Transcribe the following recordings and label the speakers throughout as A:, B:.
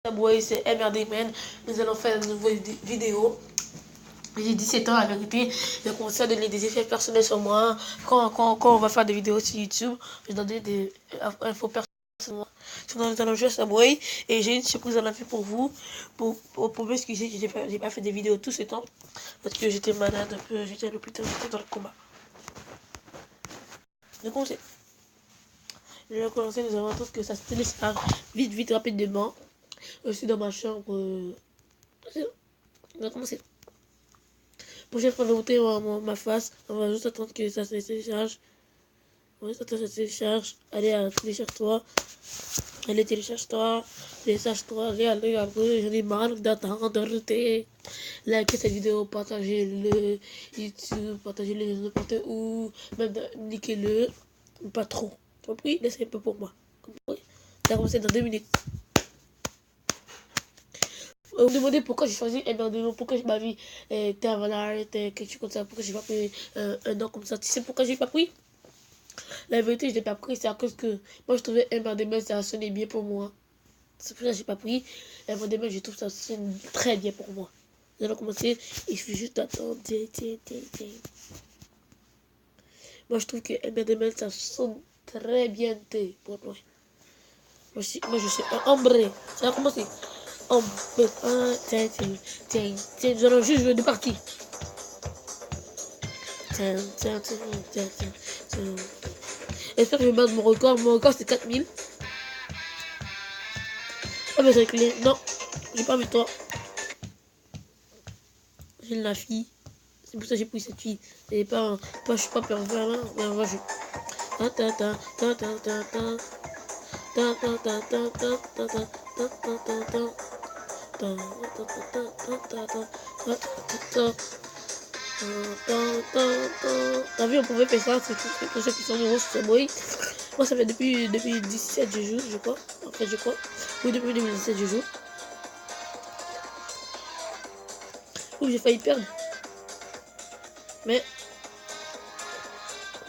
A: Subway, c'est MRDman. Nous allons faire une nouvelle vidéo. J'ai 17 ans, la vérité. J'ai commencé à donner des effets personnels sur moi. Quand on va faire des vidéos sur YouTube, je donne des infos personnelles sur le jeu Subway. Et j'ai une surprise à la fin pour vous. Pour m'excuser, j'ai pas fait des vidéos tout ce temps. Parce que j'étais malade un peu, j'étais à l'hôpital, j'étais dans le combat. Donc je vais commencer, nous avons tous que ça se télécharge vite, rapidement. Aussi dans ma chambre. On va commencer. Prochaine fois, je vais monter ma face. On va juste attendre que ça se télécharge. On va juste attendre que ça se télécharge. Allez, télécharge-toi. Allez, télécharge-toi. Télécharge-toi. Allez. J'en ai marre d'attendre. Likez cette vidéo, partagez-le. YouTube, partagez-le n'importe où. Même niquez-le. Pas trop. Compris? Laissez un peu pour moi. Compris? Ça va commencer dans 2 minutes. Vous me demandez pourquoi j'ai choisi MRDman, pourquoi j'ai pas vu Tervalar, quelque chose comme ça, pourquoi j'ai pas pris un nom comme ça. Tu sais pourquoi j'ai pas pris? La vérité, je l'ai pas pris, c'est à cause que moi je trouvais MRDman, ça sonnait bien pour moi. C'est pour ça que j'ai pas pris. MRDman, je trouve ça sonne très bien pour moi. Nous allons commencer, il faut juste attendre. Moi je trouve que MRDman, ça sonne très bien pour moi. Moi je suis un hombre. Ça va commencer. Tiens, nous allons juste jouer de partie. J'espère que je vais battre mon record. Mon record c'est 4000. Oh mais c'est clé. Non, j'ai pas vu toi. J'ai la fille. C'est pour ça que j'ai pris cette fille. Et pas, je suis pas pervers là. Mais on va jouer. T'as vu, on pouvait faire ça, c'est pour ceux qui sont nouveaux sur Subway. Moi, ça fait depuis 2017 je joue, je crois. En fait, je crois. Oui, depuis 2017 je joue. Oui, j'ai failli perdre. Mais,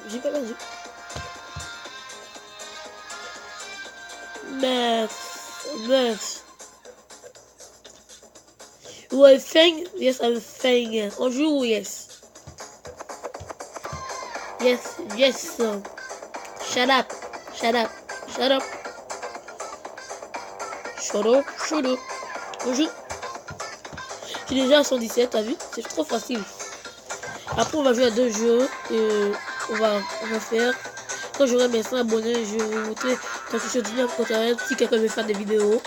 A: j'ai pas perdu. Meuf. Ouais, Fang? Yes, I'm Fang. On joue, yes. Yes. Shut up. On joue. J'ai déjà à 117, t'as vu? C'est trop facile. Après, on va jouer à 2 jeux. On va faire. Quand j'aurai mes 100 abonnés, je vais vous montrer quand je suis sur Internet si quelqu'un veut faire des vidéos.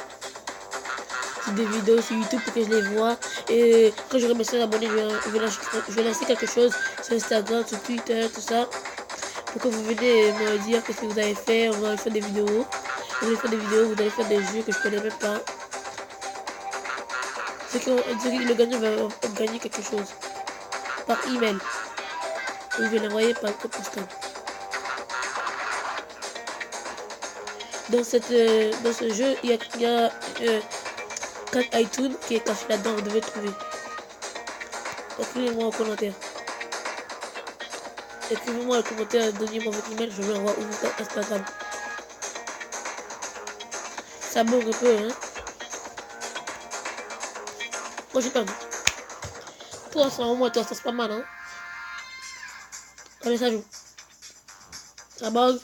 A: Des vidéos sur YouTube pour que je les vois. Et quand j'aurai mes 100 abonnés, je vais lancer quelque chose sur Instagram, sur Twitter, tout ça. Pour que vous venez me dire qu'est-ce que vous avez fait. On va faire des vidéos. Vous allez faire des jeux que je connais même pas. Le gagnant va gagner quelque chose. Par email. Vous vais l'envoyer par code postal. Dans ce jeu, il y a carte iTunes qui est caché là-dedans, vous devez trouver. Écrivez-moi en commentaire. Donnez-moi votre email, je vais l'envoyer au Instagram. Ça bug un peu, hein. Moi j'ai pas vu. 300 au moins, ça c'est pas mal, hein. Allez, ça joue. Ça bug.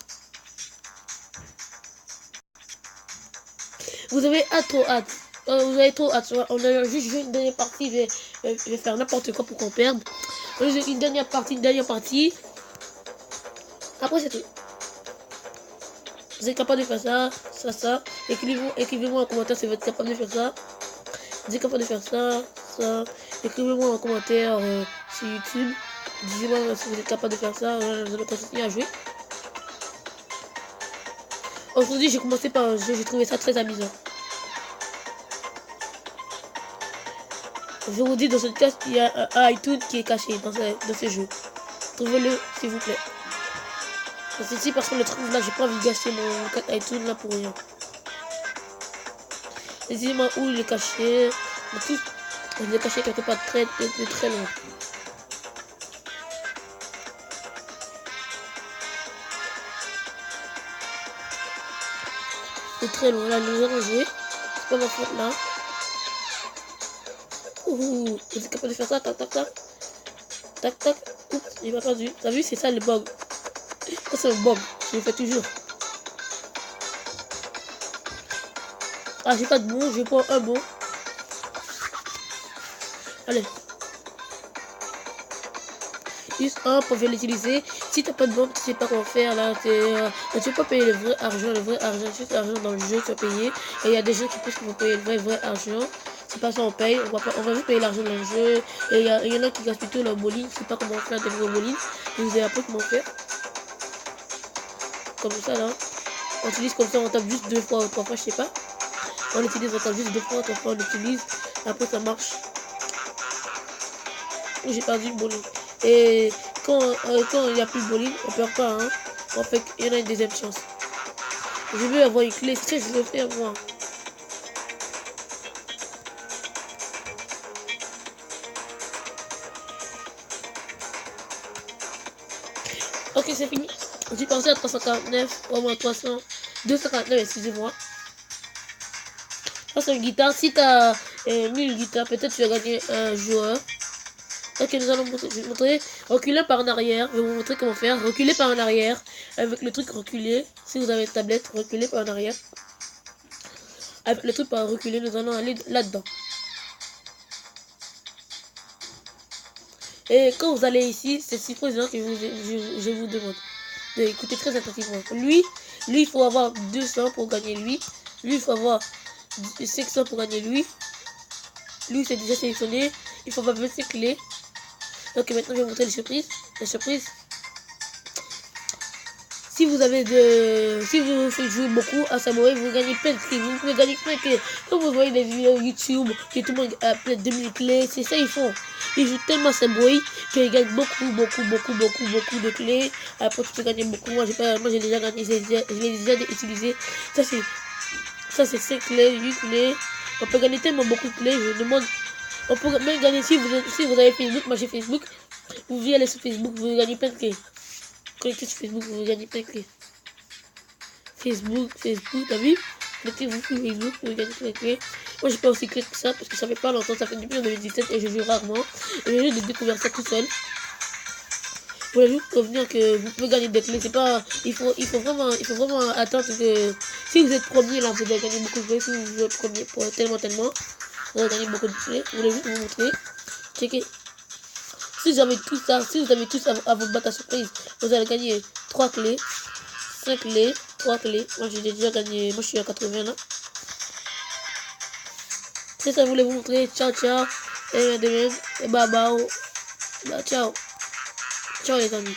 A: Vous avez trop hâte. Vous avez trop hâte. On a juste joué une dernière partie. Je vais faire n'importe quoi pour qu'on perde. On a joué une dernière partie. Après, c'est tout. Vous êtes capable de faire ça. Écrivez-moi en commentaire si vous êtes capable de faire ça. Vous êtes capable de faire ça. Écrivez-moi en commentaire sur YouTube. Dites-moi si vous êtes capable de faire ça. Vous allez continuer à jouer. Aujourd'hui, j'ai commencé par un jeu. J'ai trouvé ça très amusant. Je vous dis, dans ce test, il y a un iTunes qui est caché dans ce jeu. Trouvez-le, s'il vous plaît. Parce que si personne ne le trouve là, j'ai pas envie de gâcher mon code iTunes là pour rien. Dites-moi où il est caché. Il est caché quelque part de très loin. C'est très loin. Là, nous allons jouer. pas ma faute là. Ouh, vous êtes capable de faire ça, tac, tac, tac. Tac, tac. Oups, il m'a perdu. T'as vu, c'est ça le bug. Ça, c'est un bug. Je le fais toujours. Ah, j'ai pas de bon, je prends un bon. Allez. Juste un pour l'utiliser. Si t'as pas de bon, tu sais pas quoi faire là. Tu peux pas payer le vrai argent, juste l'argent dans le jeu, tu vas payer. Et il y a des gens qui pensent qu'il faut payer le vrai argent. C'est pas ça, on paye. On va juste payer l'argent dans le jeu. Et il y en a qui gaspillent tout leur bowling. Je sais pas comment faire des vrais bowling. Je vous ai appris comment faire. Comme ça là. On utilise comme ça, on tape juste 2 fois ou 3 fois, je sais pas. On utilise, on tape juste 2 fois, 3 fois, on utilise. Après ça marche. J'ai perdu le bowling. Et quand il n'y a plus de bowling, on perd pas, hein. En fait, il y en a une deuxième chance. Je veux avoir une clé, c'est ça que je veux faire moi. Ok, c'est fini. J'ai pensé à 349, au moins 249, excusez-moi. Ça c'est une guitare. Si t'as 1000 guitares, peut-être tu vas gagner un joueur. Ok, nous allons montrer, je vais vous montrer. Reculer par en arrière. Je vais vous montrer comment faire. Reculer par en arrière. Avec le truc reculer. Si vous avez une tablette, reculer par en arrière. Avec le truc par reculer, nous allons aller là-dedans. Et quand vous allez ici, c'est si présent que je vous demande d'écouter très attentivement. Lui, il faut avoir 200 pour gagner lui. Lui, il faut avoir 500 pour gagner lui. Lui, c'est déjà sélectionné. Il faut avoir 25 clés. Ok, maintenant, je vais vous montrer les surprises. La surprise. Si vous avez si vous faites jouer beaucoup à Samouraï, vous gagnez plein de clés. Vous pouvez gagner plein de clés. Comme vous voyez des vidéos YouTube, que tout le monde a plein de 2000 clés, c'est ça ils font. Ils jouent tellement Samouraï qu'ils gagnent beaucoup de clés. Après tu peux gagner beaucoup. Moi j'ai déjà gagné, je l'ai déjà utilisé. Ça c'est 5 clés, 8 clés. On peut gagner tellement beaucoup de clés. Je demande. On peut même gagner si vous avez Facebook, moi j'ai Facebook. Vous pouvez aller sur Facebook, vous gagnez plein de clés. Connectez sur Facebook, vous gagnez plein de clés. Facebook, t'as vu? Connectez-vous sur Facebook, vous gagnez plein de clés. Moi, j'ai pas aussi clé que ça parce que ça fait pas longtemps, ça fait depuis 2017 et je joue rarement. Et j'ai juste découvert ça tout seul. Je voulais juste prévenir que vous pouvez gagner des clés. C'est pas, il faut vraiment attendre que si vous êtes premier là, vous allez gagner beaucoup de clés. Si vous êtes premier pour tellement, vous allez gagner beaucoup de clés. Je voulais juste vous montrer. Checkez. Si vous avez tout ça, si vous avez tout ça à votre boîte à surprise, vous allez gagner 3 clés, 5 clés, 3 clés. Moi j'ai déjà gagné, moi je suis à 80 là. C'est ça, je voulais vous montrer. Ciao, ciao. Et bye bye. Bah, ciao. Ciao les amis.